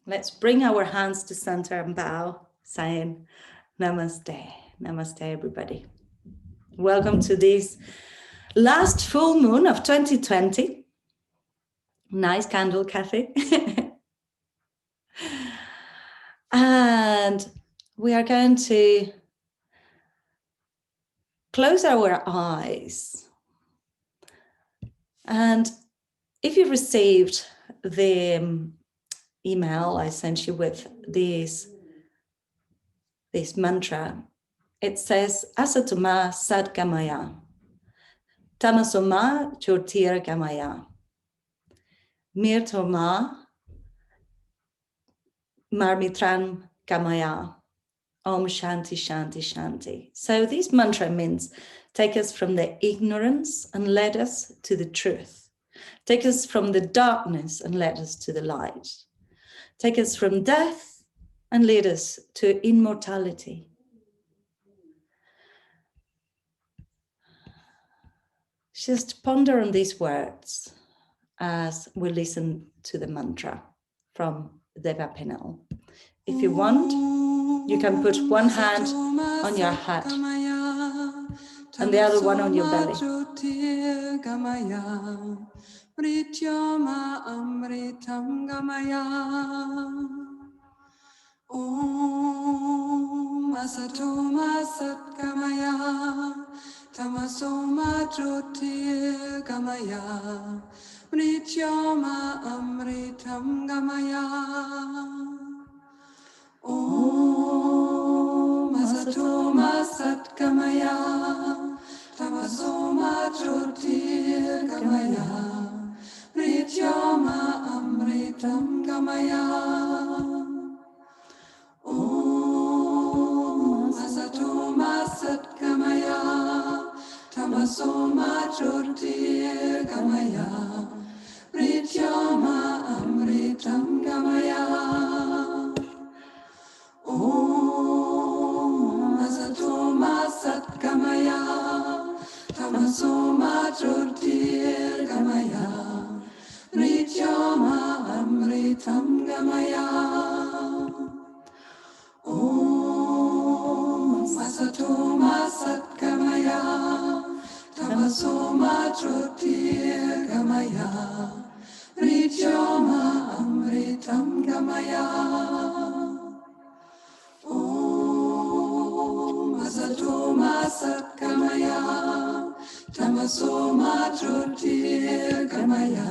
Let's bring our hands to center and bow, saying Namaste. Namaste, everybody. Welcome to this last full moon of 2020. Nice candle, Kathy. And we are going to close our eyes. And if you received the email I sent you with this mantra, it says ASATOMA SADGAMAYA, tamasomā jyotir gamaya, mrityormāamritam gamaya, Om Shanti Shanti Shanti. So this mantra means take us from the ignorance and lead us to the truth. Take us from the darkness and lead us to the light. Take us from death and lead us to immortality. Just ponder on these words as we listen to the mantra from Deva Penel. If you want, you can put one hand on your heart and the other one on your belly. Mrityormāamritam gamaya. Om ASATOMA SADGAMAYA, tamasomā jyotir gamaya, mrityormāamritam gamaya. Om ASATOMA SADGAMAYA, tamasomā jyotir gamaya, mrityormāamritam gamaya. Om ASATOMA SADGAMAYA, tamasomā jyotir gamaya, mrityormāamritam gamaya. Om ASATOMA SADGAMAYA, tamasomā jyotir gamaya, mrityormāamritam gamaya. Om ASATOMA SADGAMAYA, tamasomā jyotir gamaya, mrityormāamritam gamaya. Om ASATOMA SADGAMAYA, tamasomā jyotir gamaya,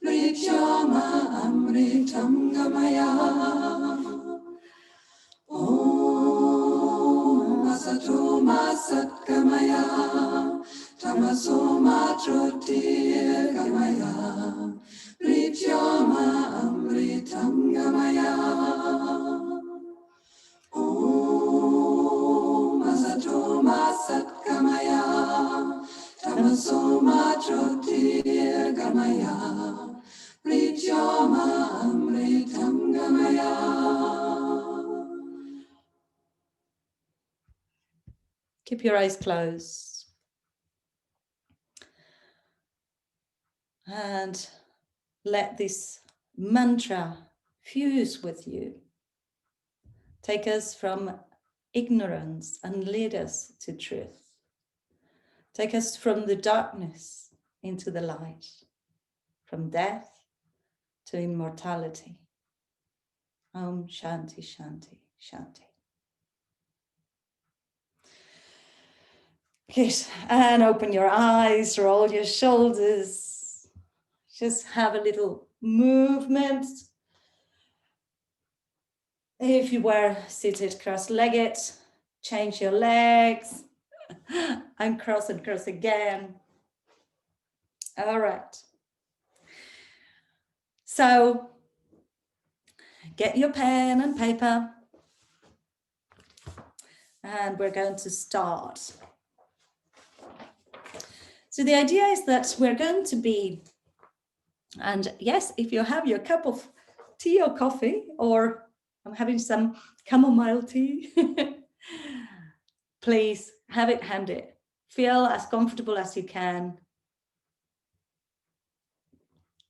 mrityormāamritam gamaya. Om ASATOMA SADGAMAYA, tamasomā jyotir gamaya, mrityormāamritam gamaya. Om ASATOMA SADGAMAYA, tamasomā jyotir gamaya, mrityormāamritam gamaya. Keep your eyes closed. And let this mantra fuse with you. Take us from ignorance and lead us to truth. Take us from the darkness into the light, from death to immortality. Om Shanti Shanti Shanti. Good. And open your eyes, roll your shoulders. Just have a little movement. If you were seated cross-legged, change your legs and cross again. All right. So get your pen and paper and we're going to start. So the idea is that we're going to be, and yes, if you have your cup of tea or coffee, or I'm having some chamomile tea, please have it handy. Feel as comfortable as you can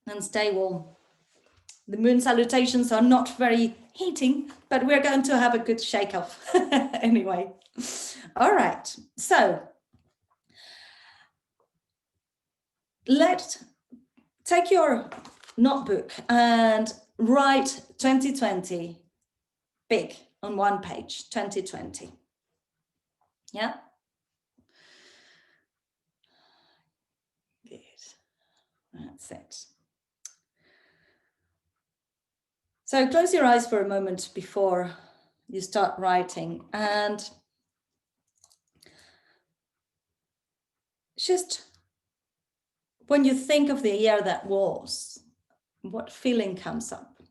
and stay warm. The moon salutations are not very heating, but we're going to have a good shake off anyway. All right, so let's take your notebook and write 2020 big on one page, 2020. Yeah. Good. That's it. So close your eyes for a moment before you start writing, and just when you think of the year that was, what feeling comes up?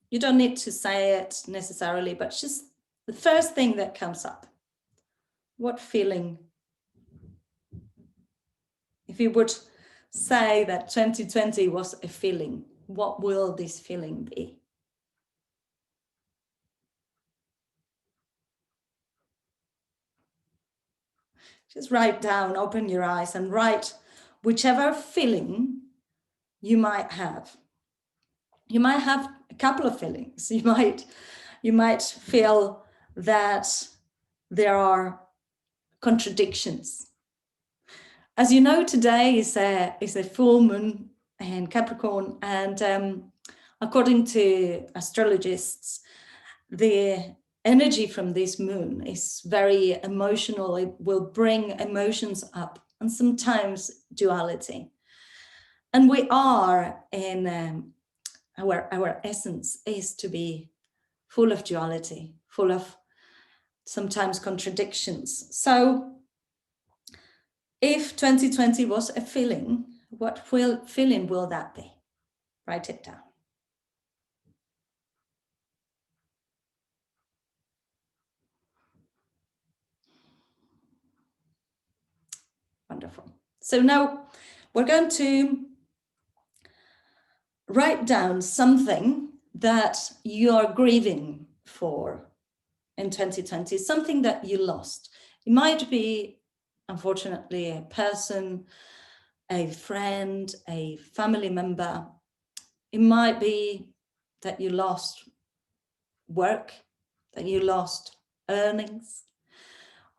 You don't need to say it necessarily, but just the first thing that comes up. What feeling? If you would say that 2020 was a feeling, what will this feeling be? Just write down, open your eyes and write whichever feeling you might have. You might have a couple of feelings. You might feel that there are contradictions. As you know, today is a full moon in Capricorn, and according to astrologists, the energy from this moon is very emotional. It will bring emotions up and sometimes duality. And we are in our essence is to be full of duality, full of sometimes contradictions. So if 2020 was a feeling, what feeling will that be? Write it down. Wonderful. So now we're going to write down something that you're grieving for in 2020, something that you lost. It might be, unfortunately, a person, a friend, a family member. It might be that you lost work, that you lost earnings.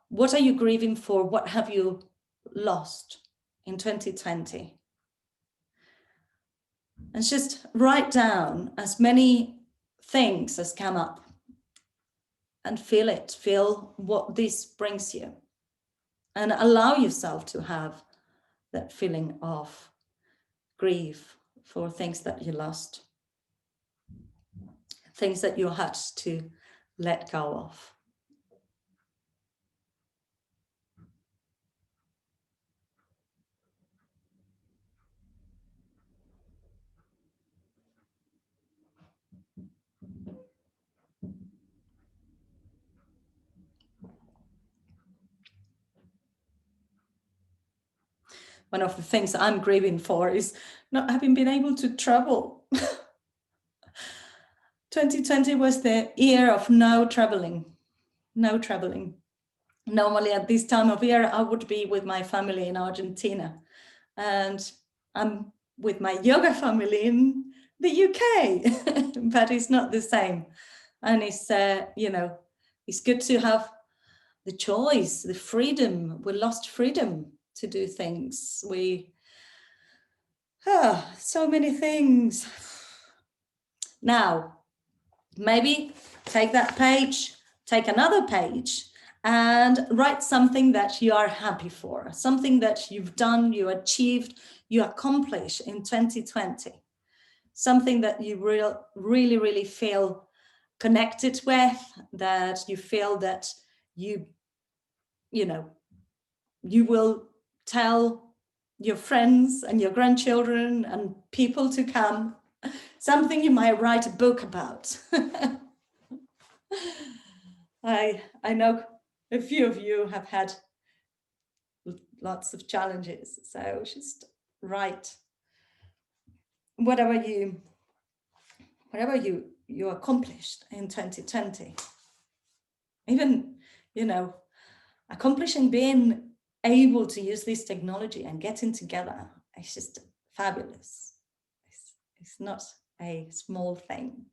What are you grieving for? What have you lost in 2020? And just write down as many things as come up and feel it, feel what this brings you, and allow yourself to have that feeling of grief for things that you lost, things that you had to let go of. One of the things I'm grieving for is not having been able to travel. 2020 was the year of no traveling. Normally at this time of year, I would be with my family in Argentina, and I'm with my yoga family in the UK, but it's not the same. And it's, it's good to have the choice, the freedom. We lost freedom to do things. So many things. Now, maybe take that page, take another page, and write something that you are happy for, something that you've done, you achieved, you accomplished in 2020, something that you really feel connected with, that you feel that you will tell your friends and your grandchildren and people to come, something you might write a book about. I know a few of you have had lots of challenges, so just write whatever you accomplished in 2020. Even, accomplishing being able to use this technology and getting together, it's just fabulous. It's not a small thing.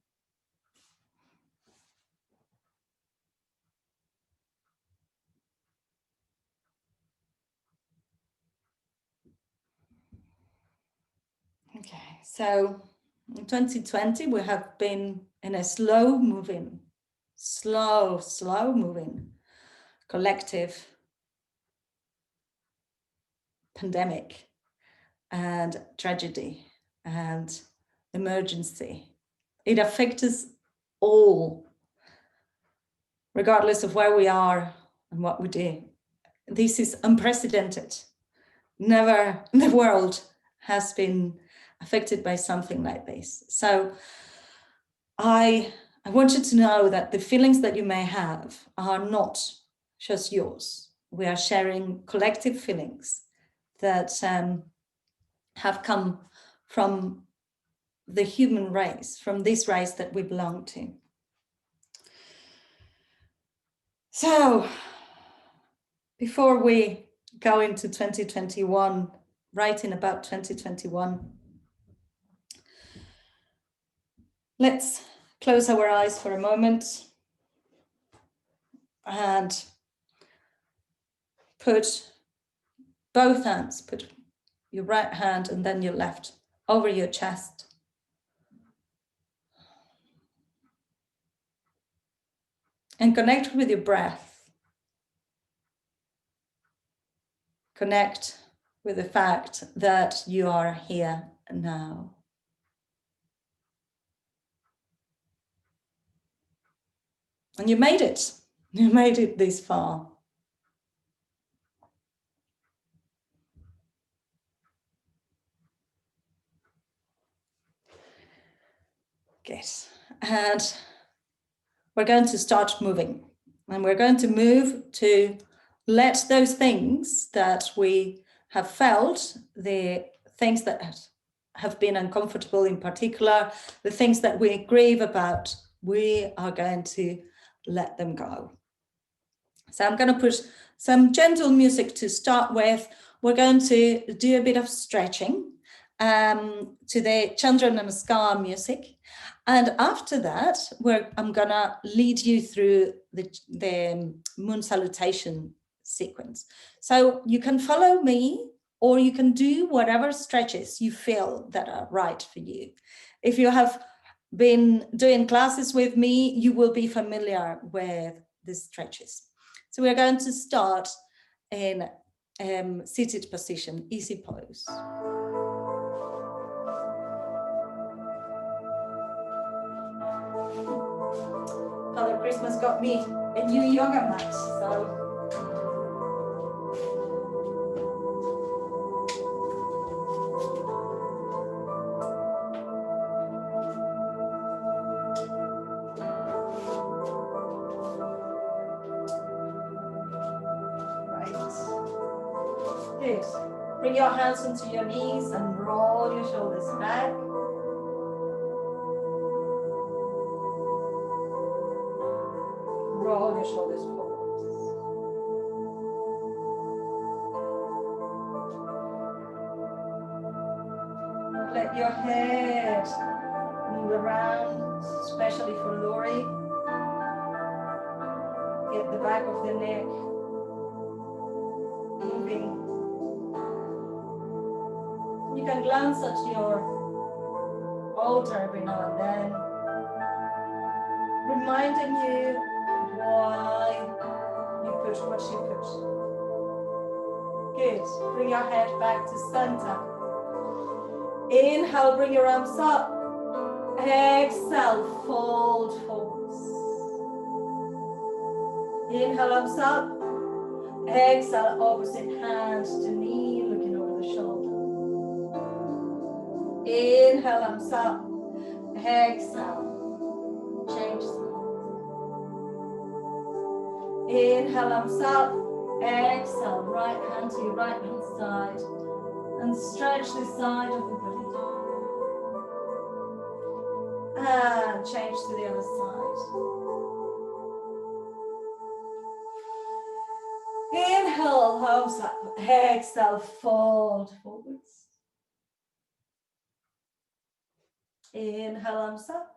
Okay, so in 2020, we have been in a slow moving collective pandemic and tragedy and emergency. It affects us all, regardless of where we are and what we do. This is unprecedented. Never in the world has been affected by something like this. So I want you to know that the feelings that you may have are not just yours. We are sharing collective feelings that have come from the human race, from this race that we belong to. So before we go into 2021, writing about 2021, let's close our eyes for a moment and put both hands, put your right hand and then your left over your chest. And connect with your breath. Connect with the fact that you are here now. And you made it. You made it this far. Good. And we're going to start moving. And we're going to move to let those things that we have felt, the things that have been uncomfortable in particular, the things that we grieve about, we are going to let them go. So I'm going to put some gentle music to start with. We're going to do a bit of stretching to the Chandra Namaskar music. And after that, I'm going to lead you through the moon salutation sequence. So you can follow me, or you can do whatever stretches you feel that are right for you. If you have been doing classes with me, you will be familiar with the stretches. So we're going to start in seated position, easy pose. Father Christmas got me a new yoga mat, so good. Bring your hands into your knees and roll your shoulders back. Roll your shoulders forwards. Let your head move around, especially for Lori. Get the back of the neck moving. You can glance at your altar every now and then, reminding you why you put what you put. Good. Bring your head back to center. Inhale, bring your arms up. Exhale, fold forwards. Inhale, arms up. Exhale, opposite hand to knee, looking over the shoulder. Inhale, arms up. Exhale, change side. Inhale, arms up. Exhale, right hand to your right hand side. And stretch the side of the body. And change to the other side. Inhale, arms up. Exhale, fold forwards. Inhale, arms up.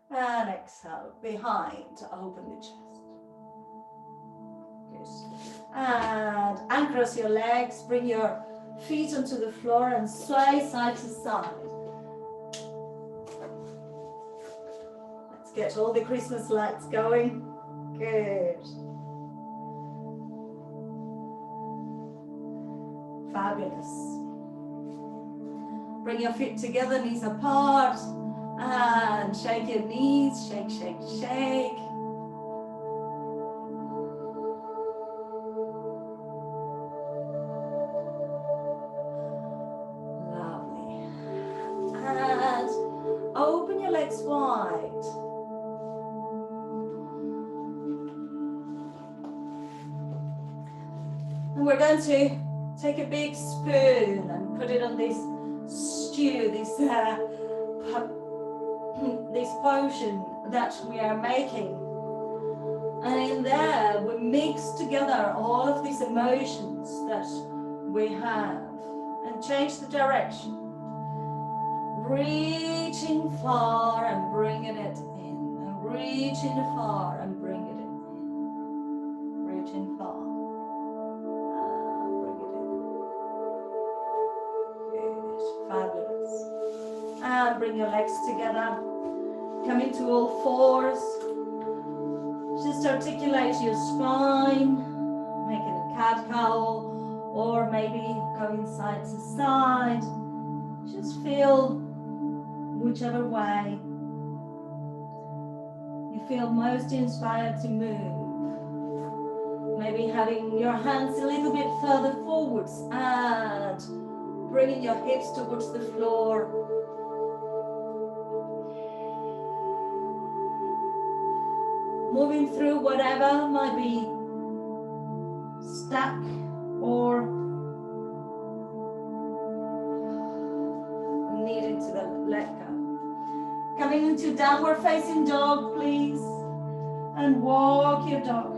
And exhale, behind, open the chest. Good. And uncross your legs, bring your feet onto the floor and sway side to side. Let's get all the Christmas lights going. Good. Fabulous. Bring your feet together, knees apart, and shake your knees, shake, shake, shake. Lovely. And open your legs wide. And we're going to take a big spoon and put it on this stew, this potion that we are making. And in there, we mix together all of these emotions that we have and change the direction. Reaching far and bringing it in. And reaching far and bringing it in. Reaching far. Fabulous. And bring your legs together. Come into all fours. Just articulate your spine, making a cat cow, or maybe going side to side. Just feel whichever way you feel most inspired to move. Maybe having your hands a little bit further forwards and bringing your hips towards the floor. Moving through whatever might be stuck or needing to let go. Coming into downward facing dog, please. And walk your dog.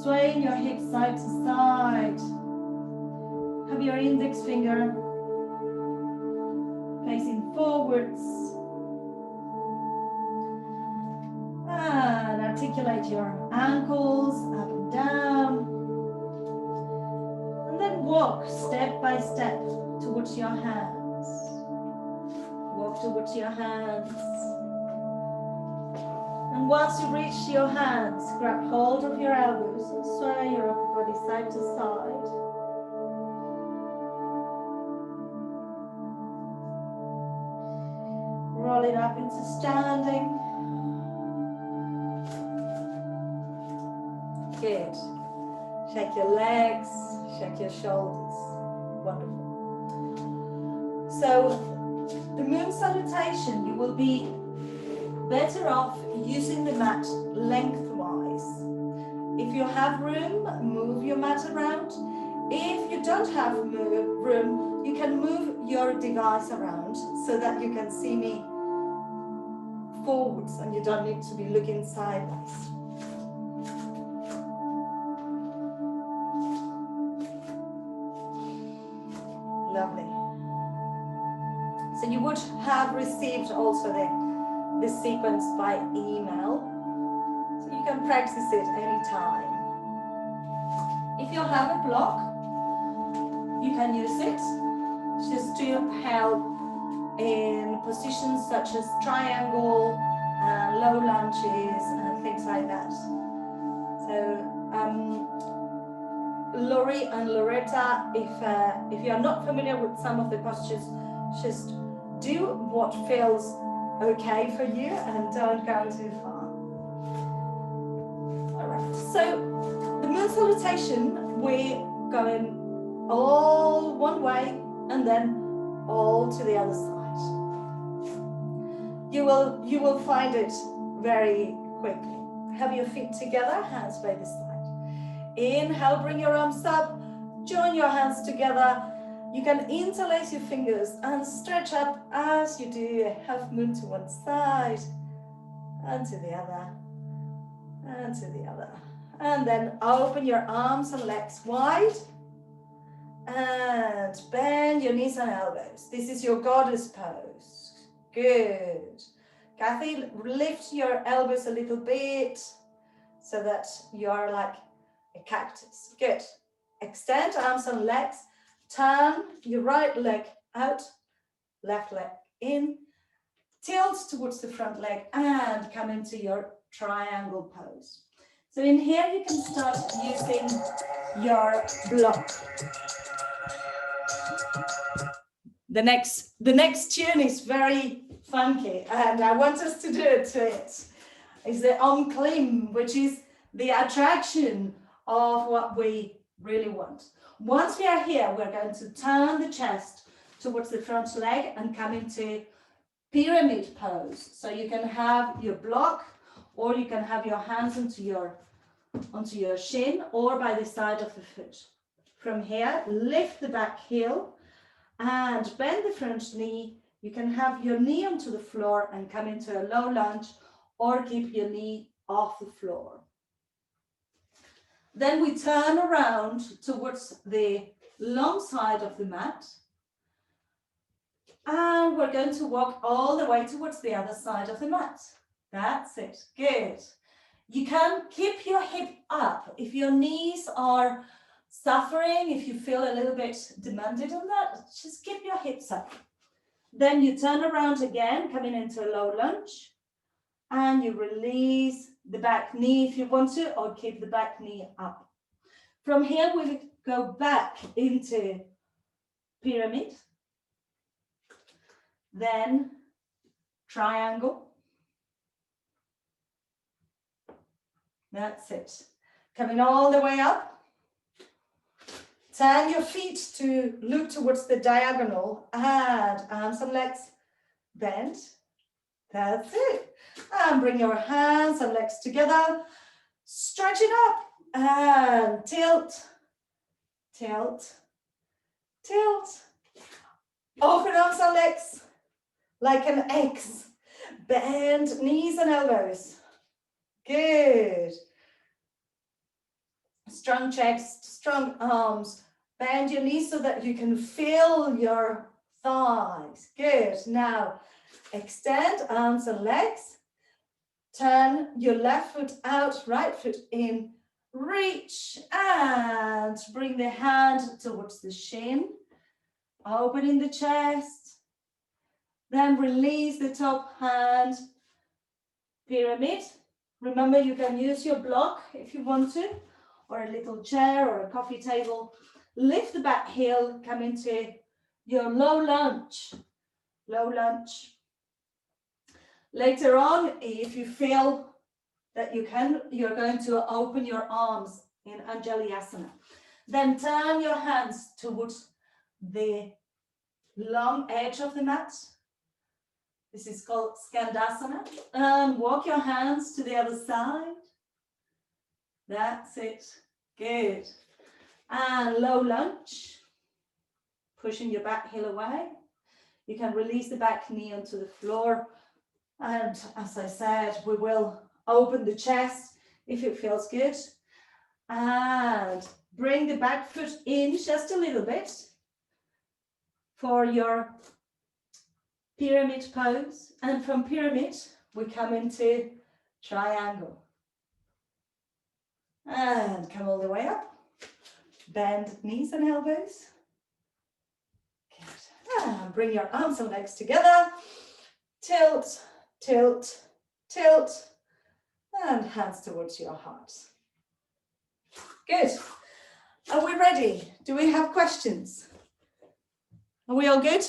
Swaying your hips side to side. Have your index finger facing forwards. And articulate your ankles up and down. And then walk step by step towards your hands. Walk towards your hands. And once you reach your hands, grab hold of your elbows and sway your upper body side to side. Roll it up into standing. Good. Shake your legs, shake your shoulders. Wonderful. So, the moon salutation, you will be better off using the mat lengthwise. If you have room, move your mat around. If you don't have room, you can move your device around so that you can see me forwards and you don't need to be looking sideways. Lovely. So you would have received also this sequence by email, so you can practice it anytime. If you have a block, you can use it just to help in positions such as triangle and low lunges and things like that. So Lori and Loretta, if you are not familiar with some of the postures, just do what feels okay for you and don't go too far. All right, so the moon salutation, we're going all one way and then all to the other side. You will find it very quickly. Have your feet together, hands by the side. Inhale, bring your arms up, join your hands together. You can interlace your fingers and stretch up as you do a half moon to one side and to the other and to the other. And then open your arms and legs wide And bend your knees and elbows. This is your goddess pose. Good. Kathy, lift your elbows a little bit so that you are like a cactus. Good. Extend arms and legs. Turn your right leg out, left leg in. Tilt towards the front leg and come into your triangle pose. So in here you can start using your block. The next tune is very funky and I want us to do it to it. It's the Kleem, which is the attraction of what we really want. Once we are here, we're going to turn the chest towards the front leg and come into pyramid pose. So you can have your block or you can have your hands onto your shin or by the side of the foot. From here, lift the back heel and bend the front knee. You can have your knee onto the floor and come into a low lunge or keep your knee off the floor. Then we turn around towards the long side of the mat. And we're going to walk all the way towards the other side of the mat. That's it. Good. You can keep your hip up. If your knees are suffering, if you feel a little bit demanded on that, just keep your hips up. Then you turn around again, coming into a low lunge. And you release the back knee if you want to, or keep the back knee up. From here, we'll go back into pyramid. Then triangle. That's it. Coming all the way up. Turn your feet to look towards the diagonal and arms and legs bend. That's it. And bring your hands and legs together. Stretch it up and tilt, tilt, tilt. Open arms and legs like an X. Bend knees and elbows. Good. Strong chest, strong arms. Bend your knees so that you can feel your thighs. Good. Now, extend arms and legs. Turn your left foot out, right foot in. Reach and bring the hand towards the shin. Opening the chest. Then release the top hand. Pyramid. Remember, you can use your block if you want to, or a little chair or a coffee table. Lift the back heel, come into your low lunge. Low lunge. Later on, if you feel that you can, you're going to open your arms in Anjali Asana. Then turn your hands towards the long edge of the mat. This is called Skandasana. And walk your hands to the other side. That's it. Good. And low lunge. Pushing your back heel away. You can release the back knee onto the floor. And as I said, we will open the chest if it feels good. And bring the back foot in just a little bit for your pyramid pose. And from pyramid, we come into triangle. And come all the way up. Bend knees and elbows. Good. And bring your arms and legs together. Tilt, tilt, tilt. And hands towards your heart. Good. Are we ready? Do we have questions? Are we all good?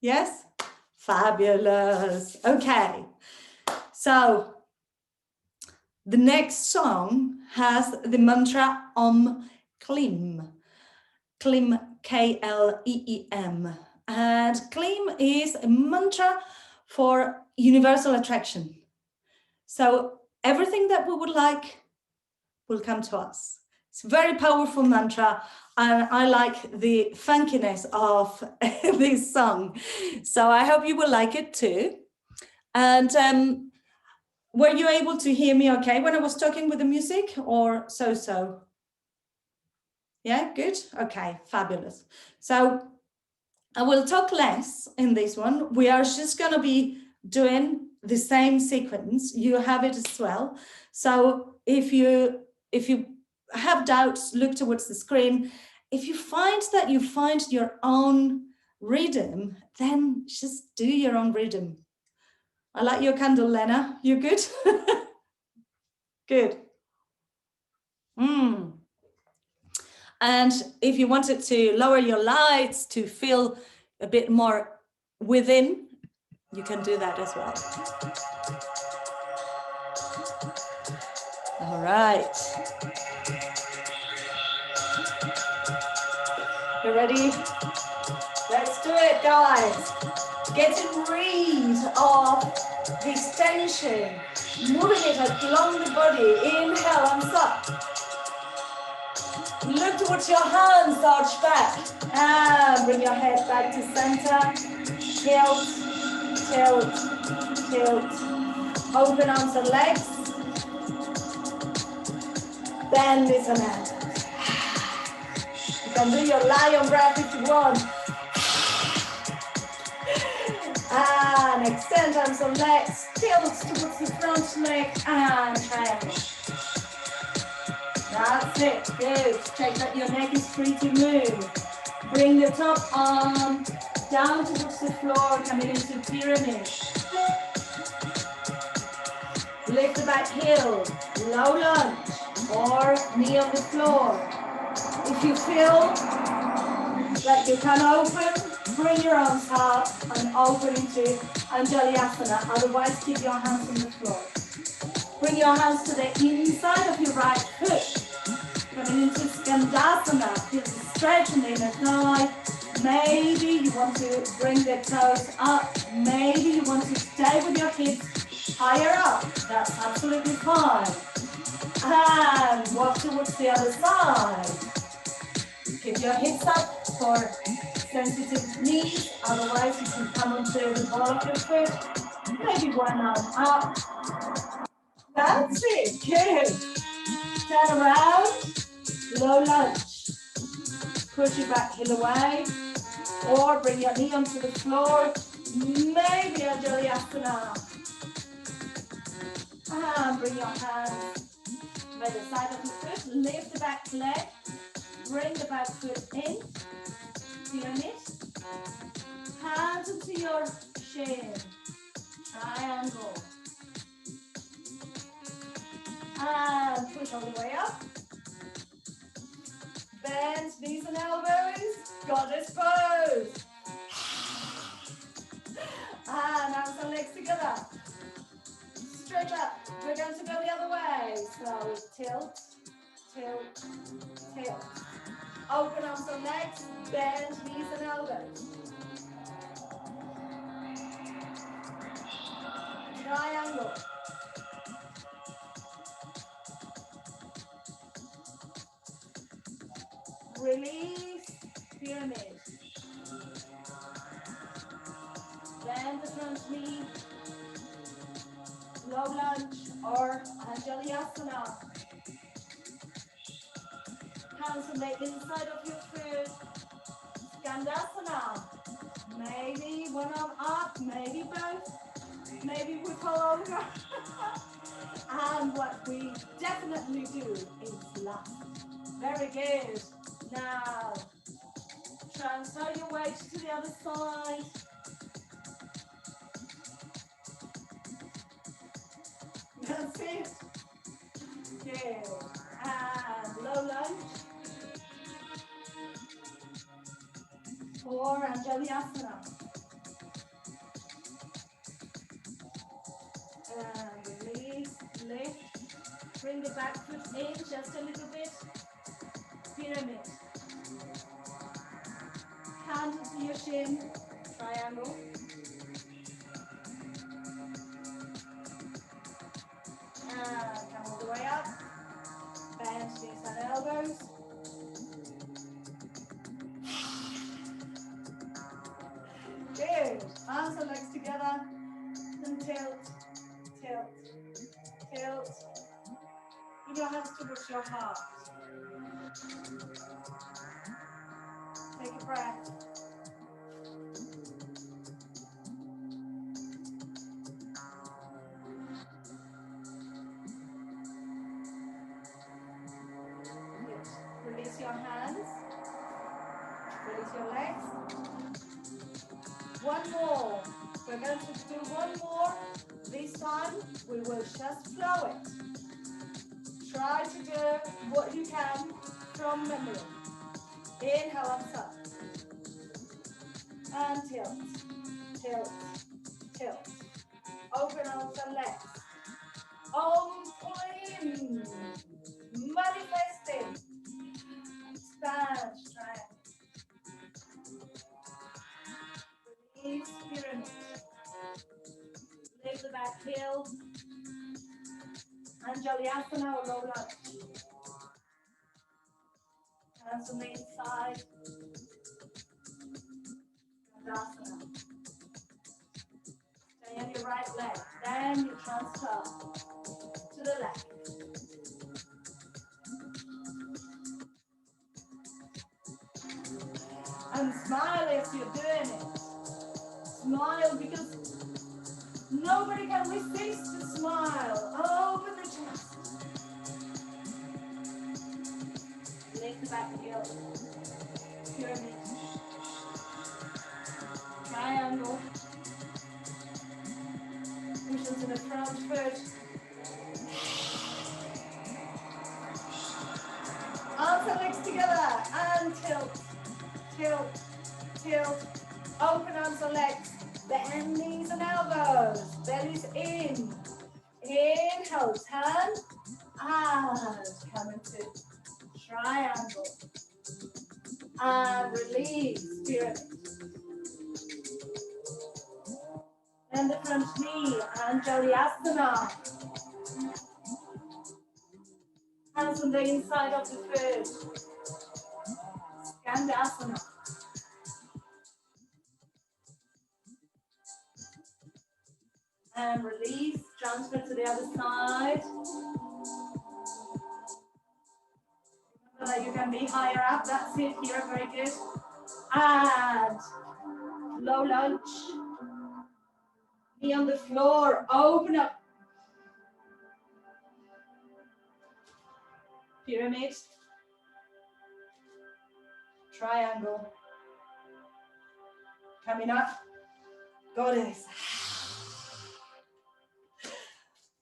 Yes? Fabulous. Okay. So the next song has the mantra Kleem. Kleem, K-L-E-E-M. And Kleem is a mantra for universal attraction. So everything that we would like will come to us. It's a very powerful mantra, and I like the funkiness of this song. So I hope you will like it too. And were you able to hear me okay when I was talking with the music, or so-so? Yeah, good. Okay, fabulous. So I will talk less in this one. We are just going to be doing the same sequence. You have it as well. So if you have doubts, look towards the screen. If you find that you find your own rhythm, then just do your own rhythm. I like your candle, Lena. You good? Good. And if you wanted to lower your lights to feel a bit more within, you can do that as well. All right. You ready? Let's do it, guys. Getting rid of this tension, moving it along the body. Inhale, arms up. Look towards your hands, arch back. And bring your head back to center. Tilt, tilt, tilt. Open arms and legs. Bend this and out. You can do your lion breath if you want. And extend arms and legs. Tilt towards the front leg and triangle. That's it. Good. Check that your neck is free to move. Bring the top arm down towards the floor, coming into pyramid. Lift the back heel, low lunge, or knee on the floor. If you feel like you can open, bring your arms up and open into Anjali-asana. Otherwise, keep your hands on the floor. Bring your hands to the inside of your right foot. Coming into Skandasana, feel the stretch in the inner thigh. Maybe you want to bring the toes up. Maybe you want to stay with your hips higher up. That's absolutely fine. And walk towards the other side. Keep your hips up for sensitive knees. Otherwise, you can come onto the ball of your foot. Maybe one arm up. That's it. Good. Turn around. Low lunge. Push your back heel away. Or bring your knee onto the floor. Maybe Anjali-asana. And bring your hands by the side of the foot. Lift the back leg. Bring the back foot in. Pyramid. Hands into your shin. Triangle. And push all the way up. Bend knees and elbows. Goddess pose. And arms and legs together. Stretch up. We're going to go the other way. So tilt, tilt, tilt. Open arms and legs. Bend knees and elbows. Triangle. Release, pyramid. Bend the front knee. Low lunge or Anjali-asana. Hands on the inside of your foot. Skandasana. Maybe one arm up, maybe both. Maybe we fall over. And what we definitely do is laugh. Very good. Now, transfer your weight to the other side. That's it. Good. And low lunge. Or Anjali-asana. And release, lift. Bring the back foot in just a little bit. Pyramid. Hand into your shin. Triangle. And come all the way up. Bend knees and elbows. Good. Arms and legs together. And tilt, tilt, tilt. Bring your hands towards your heart. Take a breath. Good. Release your hands. Release your legs. One more. We're going to do one more. This time we will just flow it. Try to do what you can from memory. Inhale and up. And tilt, tilt, tilt. Open arms and legs. Kleem. Manifesting. Expand strength. Release pyramid. Lift the back heel. Anjali-asana or low lunge. Hands on the inside. Asana. Stay on your right leg. Then you transfer to the left. And smile as you're doing it. Smile because nobody can resist the smile. Open the chest. Lift the back heel. Pyramid. Triangle. Push into the front foot. Arms and legs together. And tilt. Tilt. Tilt. Open arms and legs. Bend knees and elbows. Belly's in. Inhale, turn. And come into triangle. And release, pyramid. Bend the front knee, Anjali-asana. Hands on the inside of the foot. Skandasana. And release, transfer to the other side. Remember that you can be higher up, that's it here, very good. And low lunge. Knee on the floor, open up. Pyramid. Triangle. Coming up. Goddess.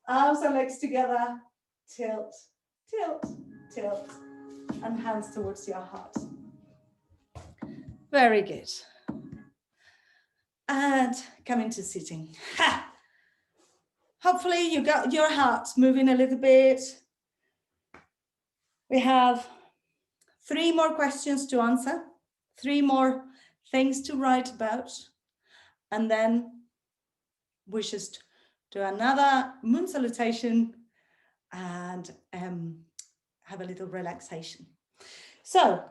Arms and legs together. Tilt, tilt, tilt. And hands towards your heart. Very good. And come into sitting. Ha! Hopefully you got your heart moving a little bit. We have 3 more questions to answer, 3 more things to write about, and then we just do another moon salutation and have a little relaxation. So,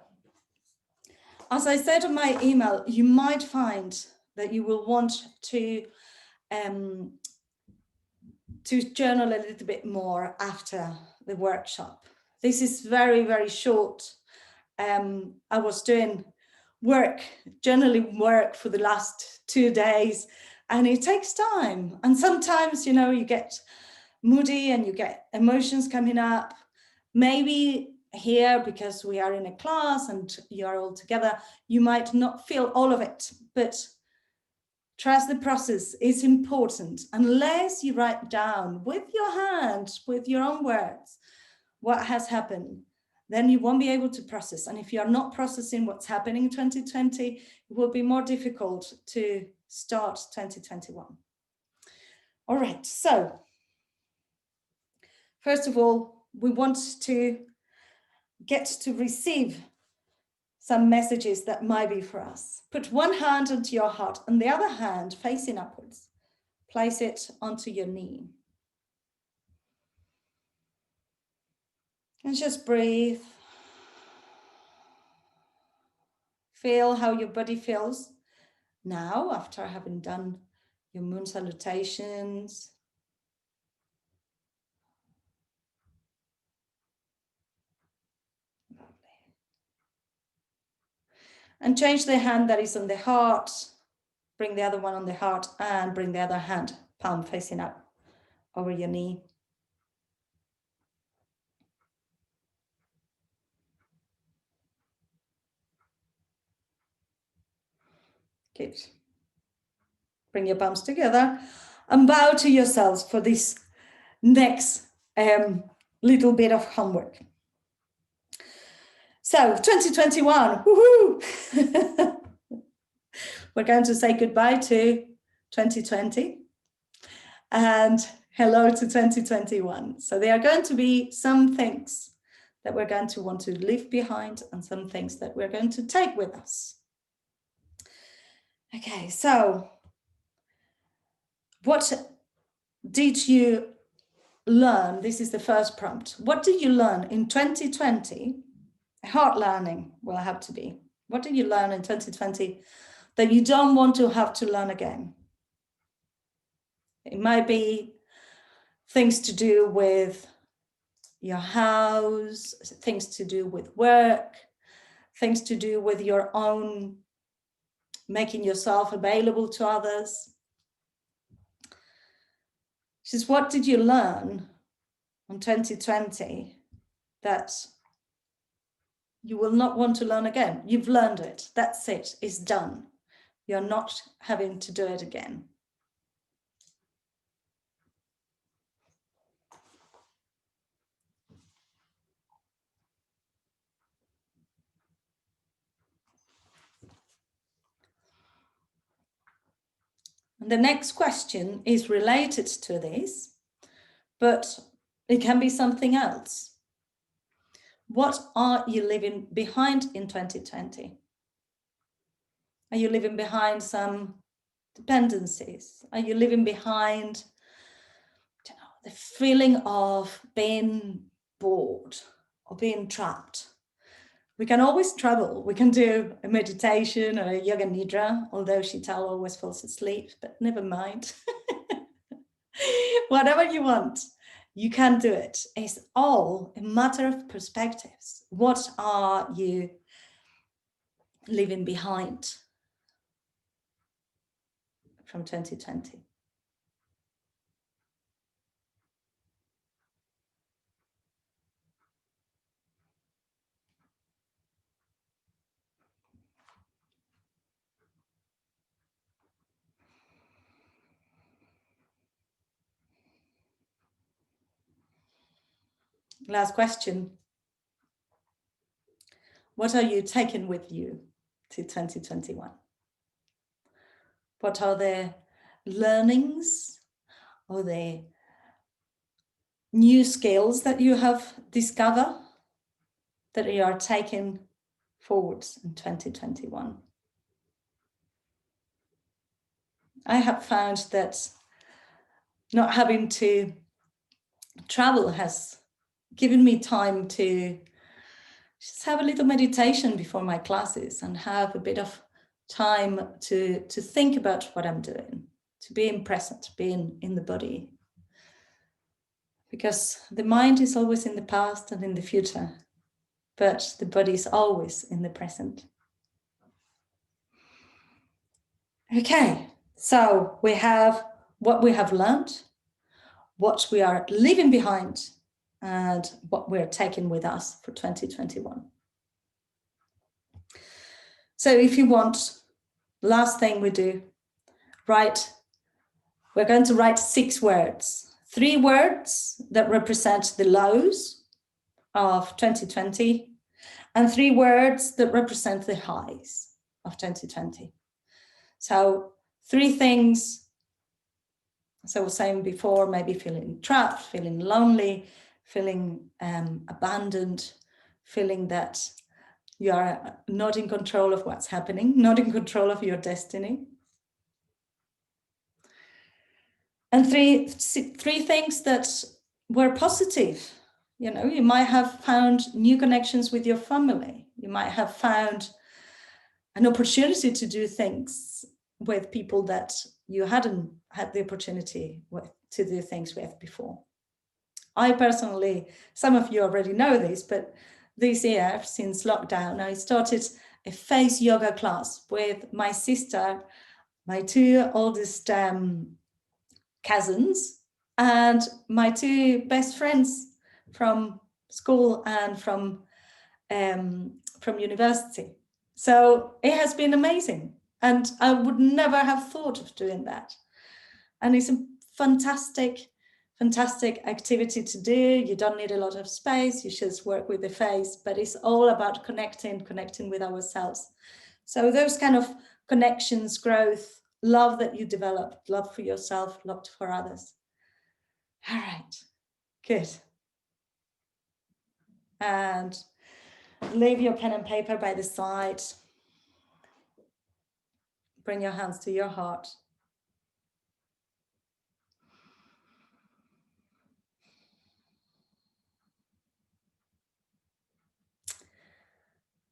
as I said in my email, you might find that you will want to journal a little bit more after the workshop. This is very, very short. I was doing journaling work for the last 2 days, and it takes time. And sometimes, you know, you get moody and you get emotions coming up. Maybe here, because we are in a class and you are all together, you might not feel all of it, but trust the process is important. Unless you write down with your hand, with your own words, what has happened, then you won't be able to process. And if you are not processing what's happening in 2020, it will be more difficult to start 2021. All right, so first of all, we want to get to receive some messages that might be for us. Put one hand onto your heart and the other hand facing upwards. Place it onto your knee. And just breathe. Feel how your body feels now after having done your moon salutations. Lovely. And change the hand that is on the heart. Bring the other one on the heart and bring the other hand, palm facing up over your knee. Good. Bring your palms together and bow to yourselves for this next little bit of homework. So 2021, woohoo! We're going to say goodbye to 2020 and hello to 2021. So there are going to be some things that we're going to want to leave behind and some things that we're going to take with us. Okay, so what did you learn? This is the first prompt. What did you learn in 2020? Hard learning will have to be. What did you learn in 2020 that you don't want to have to learn again? It might be things to do with your house, things to do with work, things to do with your own making yourself available to others. This is what did you learn in 2020 that you will not want to learn again? You've learned it. That's it. It's done. You're not having to do it again. And the next question is related to this, but it can be something else. What are you leaving behind in 2020? Are you leaving behind some dependencies? Are you leaving behind the feeling of being bored or being trapped? We can always travel. We can do a meditation or a yoga nidra, although Shital always falls asleep, but never mind. Whatever you want, you can do it. It's all a matter of perspectives. What are you leaving behind from 2020? Last question. What are you taking with you to 2021? What are the learnings or the new skills that you have discovered that you are taking forwards in 2021? I have found that not having to travel has given me time to just have a little meditation before my classes and have a bit of time to think about what I'm doing, to being present, being in the body. Because the mind is always in the past and in the future, but the body is always in the present. Okay, so we have what we have learned, what we are leaving behind, and what we're taking with us for 2021. So if you want, last thing we do, we're going to write 6 words. 3 words that represent the lows of 2020, and 3 words that represent the highs of 2020. So 3 things, as I was saying before, maybe feeling trapped, feeling lonely, feeling abandoned, feeling that you are not in control of what's happening, not in control of your destiny. And 3 things that were positive. You know, you might have found new connections with your family. You might have found an opportunity to do things with people that you hadn't had the opportunity to do things with before. I personally, some of you already know this, but this year, since lockdown, I started a face yoga class with my sister, my two oldest cousins, and my two best friends from school and from university. So it has been amazing, and I would never have thought of doing that. And it's a fantastic activity to do. You don't need a lot of space, you just work with the face, but it's all about connecting with ourselves. So those kind of connections, growth, love that you develop, love for yourself, love for others. All right, good. And leave your pen and paper by the side. Bring your hands to your heart.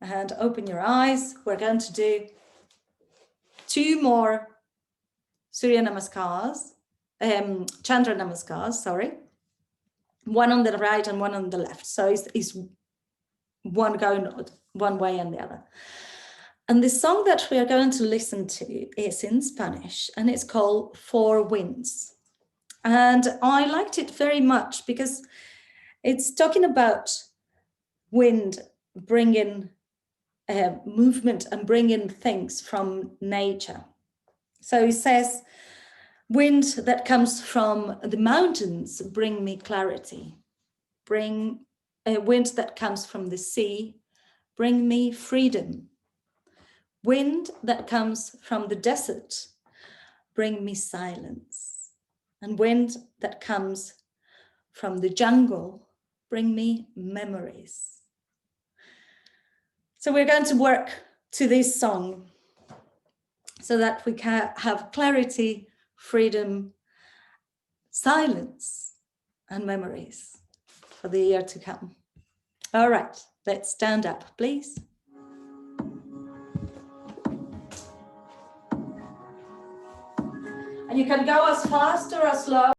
And open your eyes. We're going to do 2 more Surya Namaskars, Chandra Namaskars, sorry. One on the right and one on the left. So it's one going one way and the other. And the song that we are going to listen to is in Spanish, and it's called Four Winds. And I liked it very much because it's talking about wind bringing movement and bringing things from nature. So he says, wind that comes from the mountains bring me clarity. Bring a wind that comes from the sea, bring me freedom. Wind that comes from the desert, bring me silence. And wind that comes from the jungle, bring me memories. So we're going to work to this song so that we can have clarity, freedom, silence, and memories for the year to come. All right, let's stand up, please. And you can go as fast or as slow.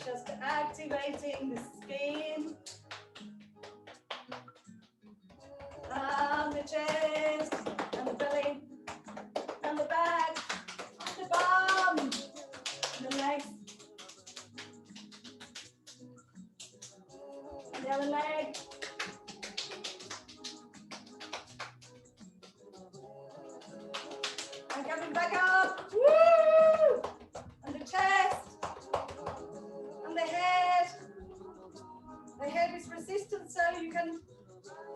just activating the skin and the chest and the belly and the back, the bum, the legs, and the other leg. And coming back up. Woo! And the chest and the head. The head is resistant, so you can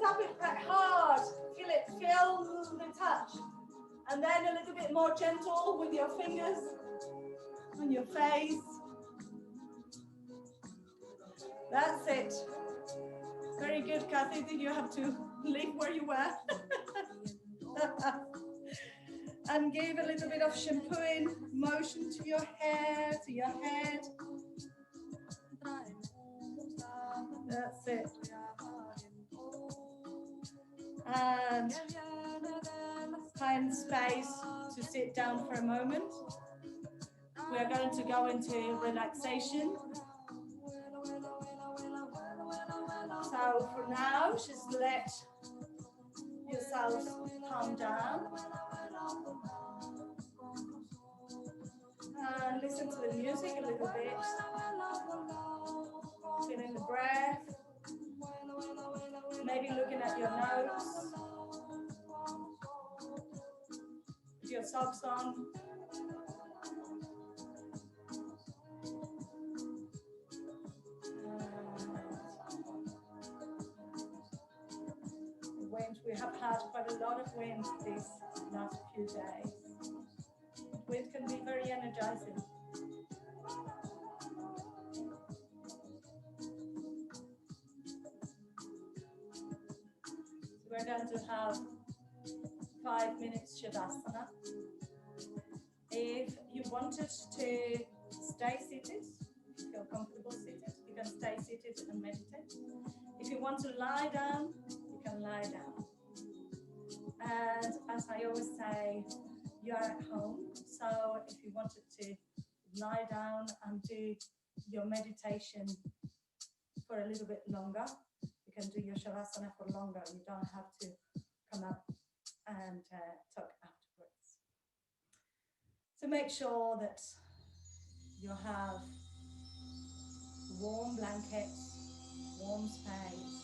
tap it back hard. Feel it, feel the touch. And then a little bit more gentle with your fingers on your face. That's it. Very good, Kathy. Did you have to leave where you were? And give a little bit of shampooing motion to your hair, to your head. That's it. And find space to sit down for a moment. We are going to go into relaxation. So for now, just let yourselves calm down. And listen to the music a little bit. Feeling the breath. Maybe looking at your notes. With your socks on. Wind. We have had quite a lot of wind these last few days. Wind can be very energizing. So we're going to have 5 minutes Shavasana. If you wanted to stay seated, if you feel comfortable seated, you can stay seated and meditate. If you want to lie down, you can lie down. And as I always say, you are at home. So if you wanted to lie down and do your meditation for a little bit longer, you can do your Shavasana for longer. You don't have to come up and talk afterwards. So make sure that you have warm blankets, warm space.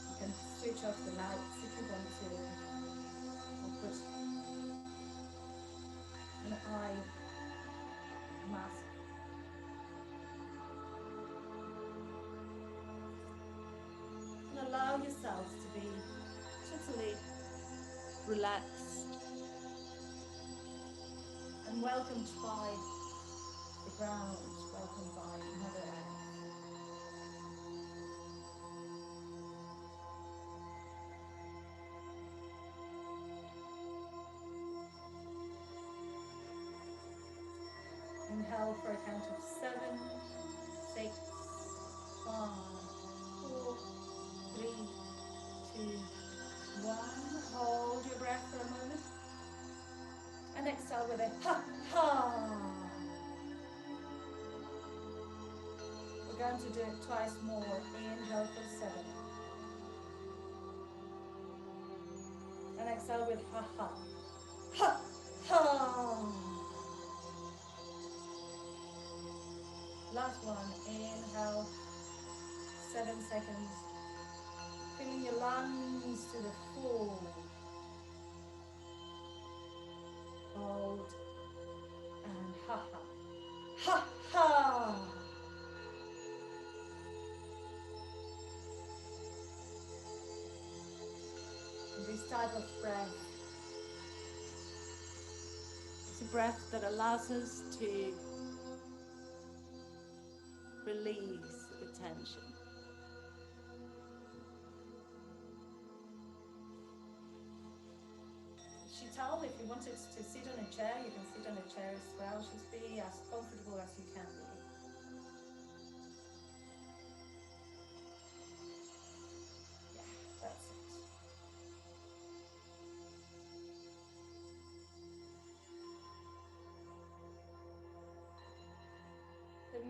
You can switch off the lights if you want to, or put an eye mask. And allow yourselves to be totally relaxed and welcomed by the ground, welcomed by Mother Earth. Inhale for a count of 7, 6, 5, 4, 3, 2, 1. Hold your breath for a moment. And exhale with a ha ha. We're going to do it twice more. Inhale for 7. And exhale with ha ha. Ha ha. Last one. Inhale. 7 seconds. Filling your lungs to the full. Hold. And ha ha. Ha ha. And this type of breath is a breath that allows us to release the tension. She told me if you wanted to sit on a chair, you can sit on a chair as well. Just be as comfortable as you can be. Yeah, that's it.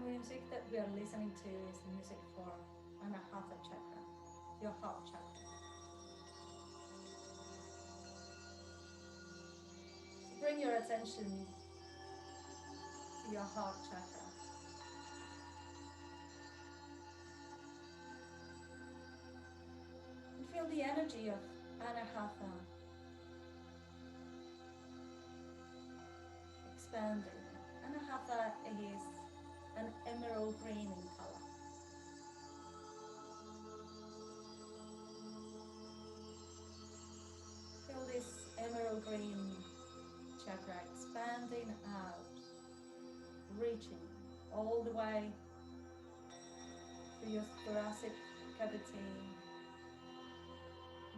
music that we are listening to is the music for Anahata chakra, your heart chakra. So bring your attention to your heart chakra. And feel the energy of Anahata expanding. Anahata is an emerald green in color. Feel this emerald green chakra expanding out, reaching all the way through your thoracic cavity,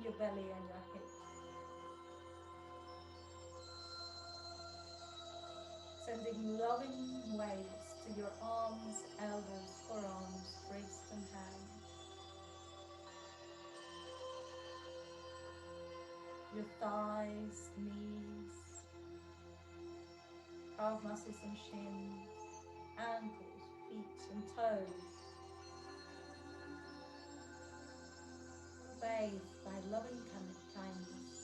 your belly and your hips. Sending loving waves to your arms, elbows, forearms, wrists and hands. Your thighs, knees, calf muscles and shins, ankles, feet and toes. Bathed by loving kindness.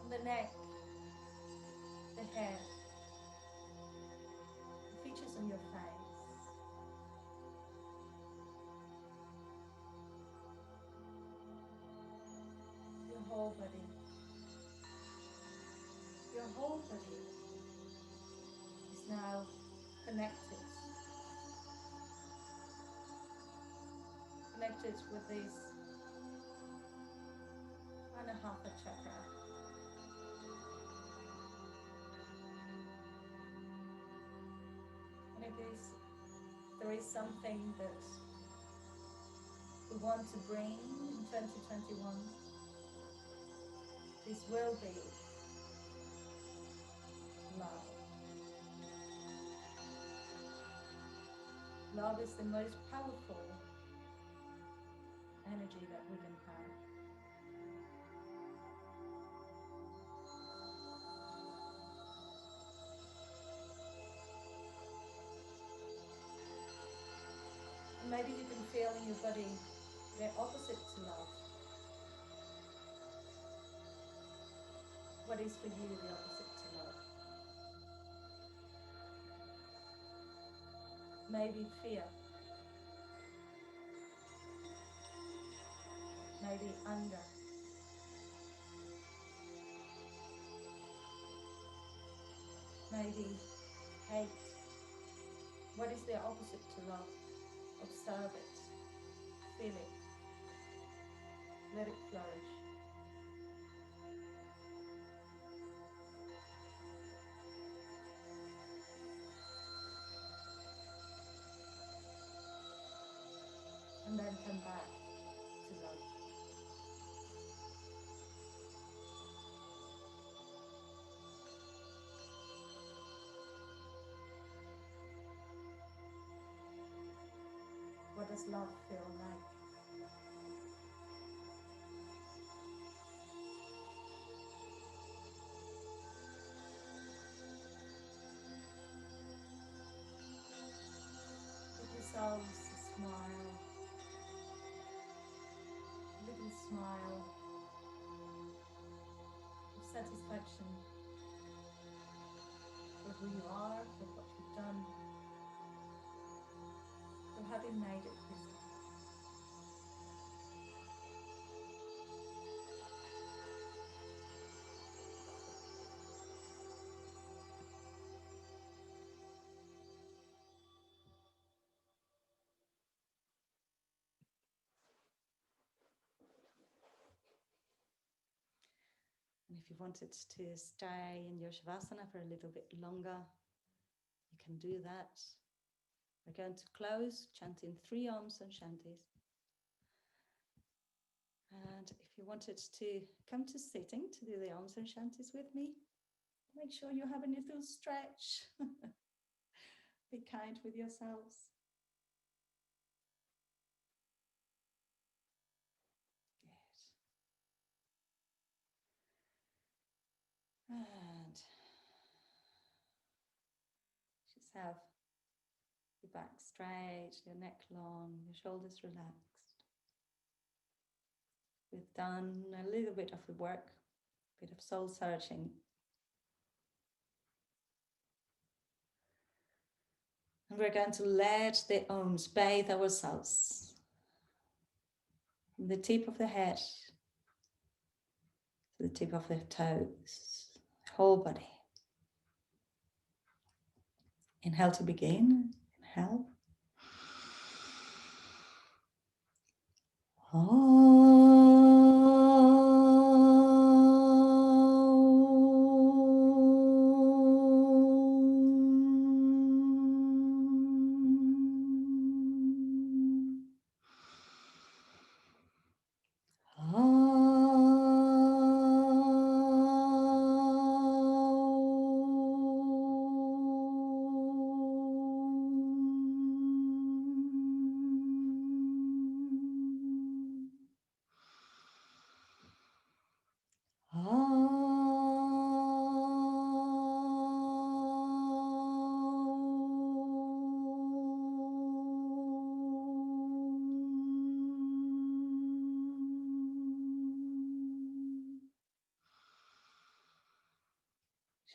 And the neck, the hair, the features on your face. Your whole body. Your whole body is now connected. Connected with this Anahata chakra. And if there is something that we want to bring in 2021, this will be love. Love is the most powerful energy that we can have. And maybe you can feel in your body the opposite to love. What is for you the opposite to love? Maybe fear. Maybe anger. Maybe hate. What is the opposite to love? Observe it. Feel it. Let it flourish. And then come back to love. What does love feel like? Give yourselves a smile, a little smile of satisfaction for who you are, for what you've done, for having made it this way. And if you wanted to stay in your Shavasana for a little bit longer, you can do that. We're going to close chanting 3 Oms and Shantis. And if you wanted to come to sitting to do the Oms and Shantis with me, make sure you have a little stretch. Be kind with yourselves. Good. And have your back straight, your neck long, your shoulders relaxed. We've done a little bit of the work, a bit of soul searching. And we're going to let the Oms bathe ourselves. From the tip of the head to the tip of the toes, whole body. Inhale to begin. Inhale.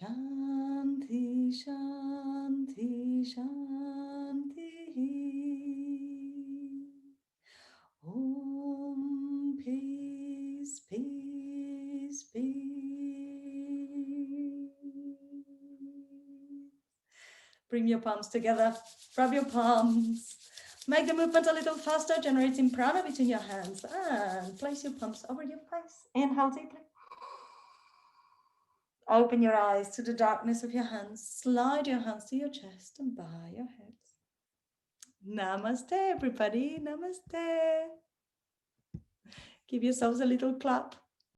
Śhānti, śhānti, śhāntiḥ. Om, peace, peace, peace. Bring your palms together, rub your palms. Make the movement a little faster, generating prana between your hands. And place your palms over your face. Inhale deeply. Open your eyes to the darkness of your hands. Slide your hands to your chest and bow your heads. Namaste, everybody. Namaste. Give yourselves a little clap.